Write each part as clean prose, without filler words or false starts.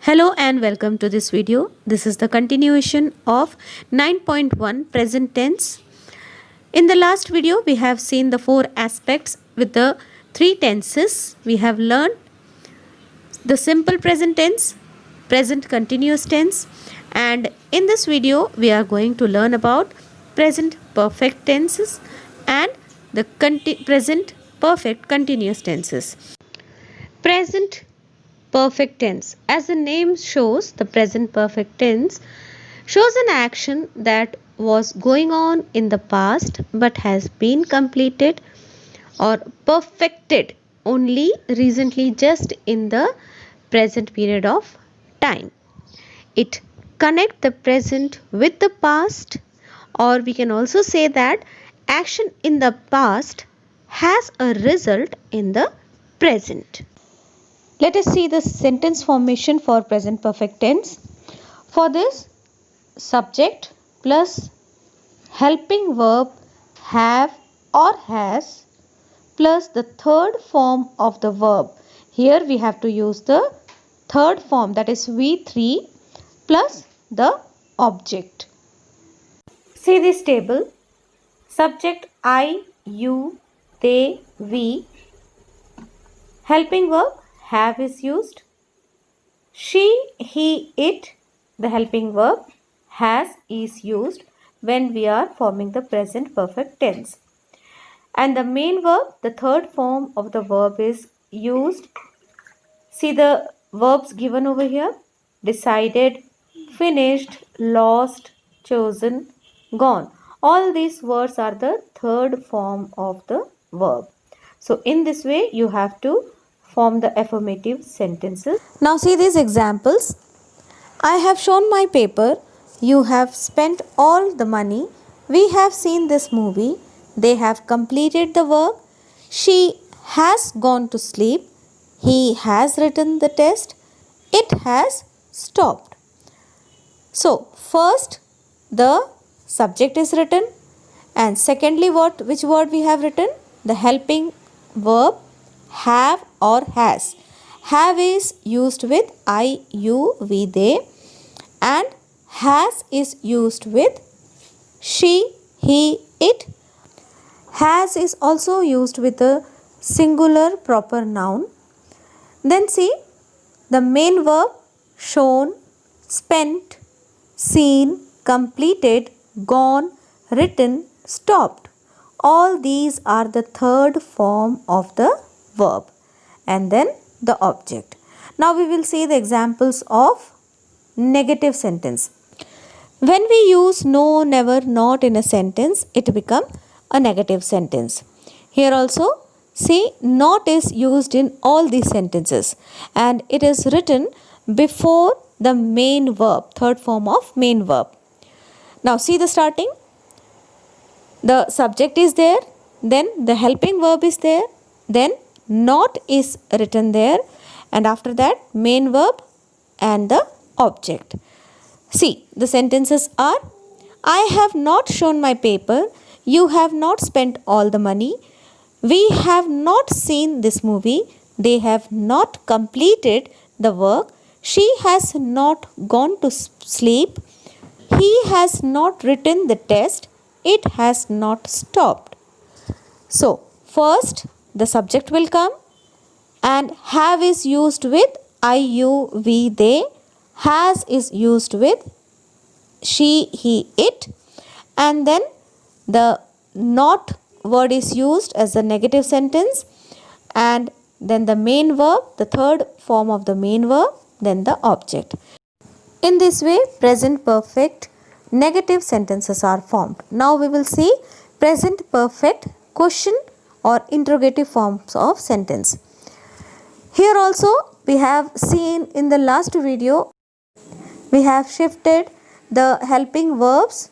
Hello and welcome to this video. This is the continuation of 9.1 present tense. In the last video, we have seen the four aspects with the three tenses. We have learned the simple present tense, present continuous tense, and in this video, we are going to learn about present perfect tenses and the present perfect continuous tenses. Present perfect tense. As the name shows, the present perfect tense shows an action that was going on in the past but has been completed or perfected only recently, just in the present period of time. It connects the present with the past, or we can also say that action in the past has a result in the present. Let us see the sentence formation for present perfect tense. For this, subject plus helping verb have or has plus the third form of the verb. Here we have to use the third form, that is V3, plus the object. See this table. Subject I, you, they, we. Helping verb have is used. She, he, it, the helping verb has is used when we are forming the present perfect tense. And the main verb, the third form of the verb, is used. See the verbs given over here: decided, finished, lost, chosen, gone. All these words are the third form of the verb. So in this way you have to form the affirmative sentences. Now see these examples. I have shown my paper. You have spent all the money. We have seen this movie. They have completed the work. She has gone to sleep. He has written the test. It has stopped. So first the subject is written, and secondly which word we have written? The helping verb have or has. Have is used with I, you, we, they, and has is used with she, he, it. Has is also used with the singular proper noun. Then see the main verb: shown, spent, seen, completed, gone, written, stopped. All these are the third form of the verb, and then the object. Now we will see the examples of negative sentence. When we use no, never, not in a sentence, it becomes a negative sentence. Here also see not is used in all these sentences, and it is written before the main verb, third form of main verb. Now see the starting. The subject is there, then the helping verb is there, then not is written there, and after that main verb and the object. See, the sentences are: I have not shown my paper. You have not spent all the money. We have not seen this movie. They have not completed the work. She has not gone to sleep. He has not written the test. It has not stopped. So, first the subject will come, and have is used with I, you, we, they. Has is used with she, he, it, and then the not word is used as a negative sentence, and then the main verb, the third form of the main verb, then the object. In this way, present perfect negative sentences are formed. Now we will see present perfect question or interrogative forms of sentence. Here also we have seen in the last video, we have shifted the helping verbs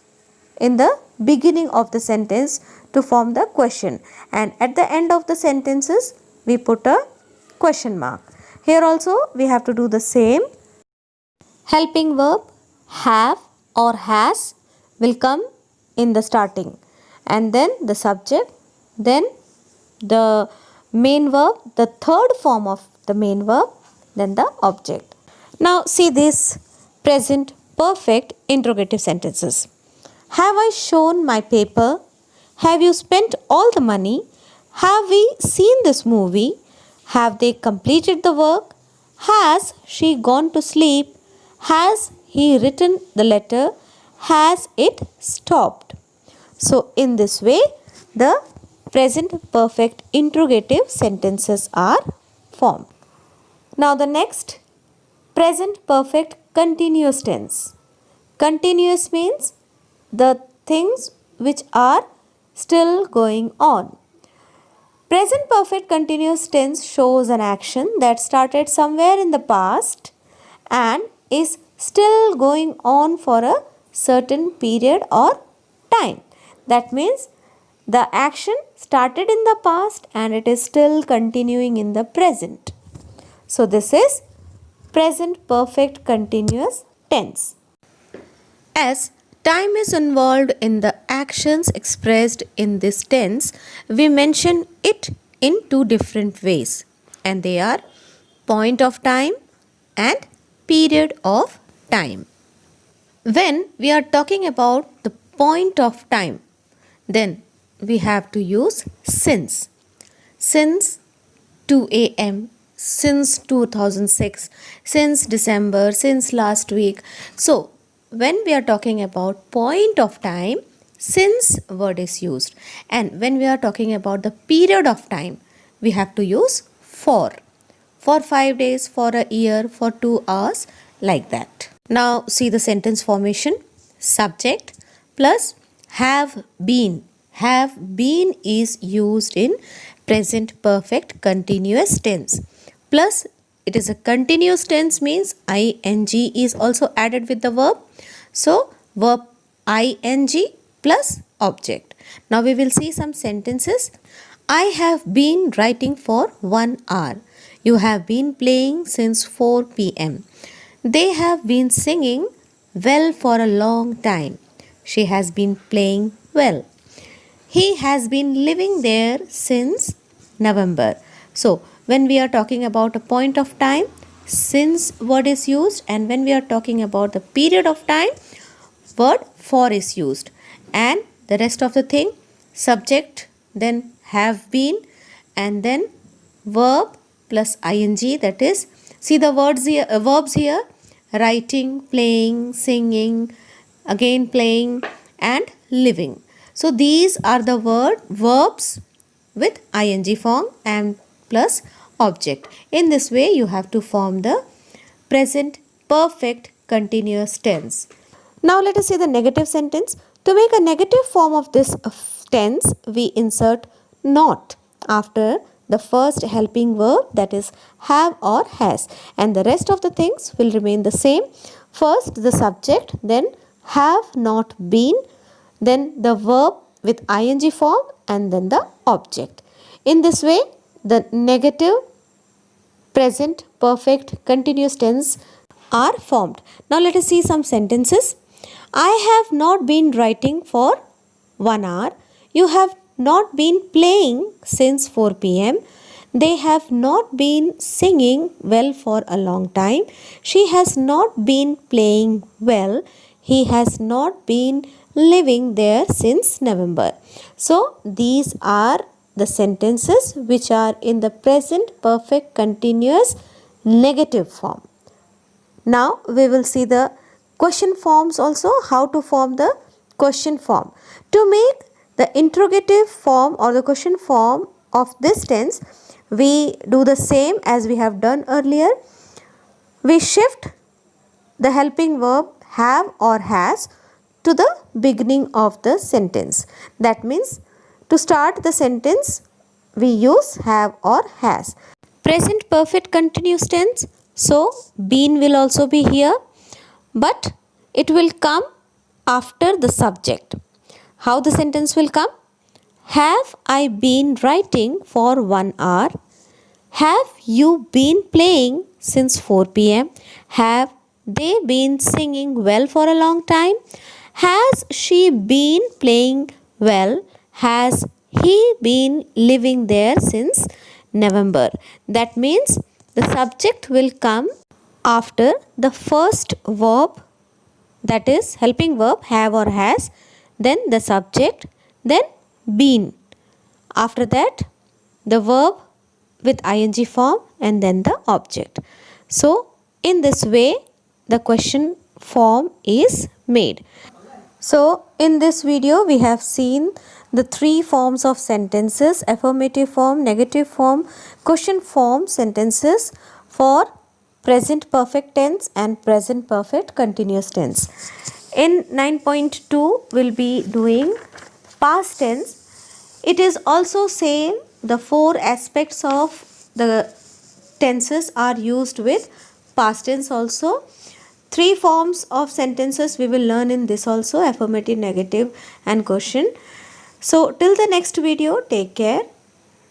in the beginning of the sentence to form the question, and at the end of the sentences we put a question mark. Here also we have to do the same. Helping verb have or has will come in the starting, and then the subject, then the main verb, the third form of the main verb, then the object. Now see this present perfect interrogative sentences. Have I shown my paper? Have you spent all the money? Have we seen this movie? Have they completed the work? Has she gone to sleep? Has he written the letter? Has it stopped? So, in this way, the present perfect interrogative sentences are formed. Now, the next present perfect continuous tense. Continuous means the things which are still going on. Present perfect continuous tense shows an action that started somewhere in the past and is still going on for a certain period or time. That means the action started in the past and it is still continuing in the present. So this is present perfect continuous tense. As time is involved in the actions expressed in this tense, we mention it in two different ways, and they are point of time and period of time. When we are talking about the point of time, then we have to use since. Since 2 a.m., since 2006, since December, since last week. So, when we are talking about point of time, since word is used. And when we are talking about the period of time, we have to use for. For 5 days, for a year, for 2 hours, like that. Now, see the sentence formation. Subject plus have been. Have been is used in present perfect continuous tense. Plus, it is a continuous tense means ing is also added with the verb. So, verb ing plus object. Now, we will see some sentences. I have been writing for 1 hour. You have been playing since 4 p.m. They have been singing well for a long time. She has been playing well. He has been living there since November. So, when we are talking about a point of time, since word is used, and when we are talking about the period of time, word for is used. And the rest of the thing, subject, then have been, and then verb plus ing, that is, see the verbs here, writing, playing, singing, again playing, and living. So these are the verbs with ing form and plus object. In this way, you have to form the present perfect continuous tense. Now let us see the negative sentence. To make a negative form of this tense, we insert not after the first helping verb, that is have or has, and the rest of the things will remain the same. First the subject, then have not been, then the verb with ing form, and then the object. In this way, the negative present perfect continuous tense are formed. Now let us see some sentences. I have not been writing for 1 hour. You have not been playing since 4 p.m. They have not been singing well for a long time. She has not been playing well. He has not been living there since November. So, these are the sentences which are in the present perfect continuous negative form. Now, we will see the question forms also, how to form the question form. To make the interrogative form or the question form of this tense, we do the same as we have done earlier. We shift the helping verb have or has to the beginning of the sentence. That means to start the sentence, we use have or has. Present perfect continuous tense, so been will also be here, but it will come after the subject. How the sentence will come? Have I been writing for 1 hour? Have you been playing since 4 p.m.? Have they been singing well for a long time? Has she been playing well? Has he been living there since November? That means the subject will come after the first verb, that is helping verb have or has, then the subject, then been. After that the verb with ing form and then the object. So in this way the question form is made. So in this video we have seen the three forms of sentences: affirmative form, negative form, question form sentences for present perfect tense and present perfect continuous tense. In 9.2 we'll be doing past tense. It is also same, the four aspects of the tenses are used with past tense also. Three forms of sentences we will learn in this also: affirmative, negative and question. So till the next video, take care,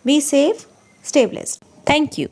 be safe, stay blessed. Thank you.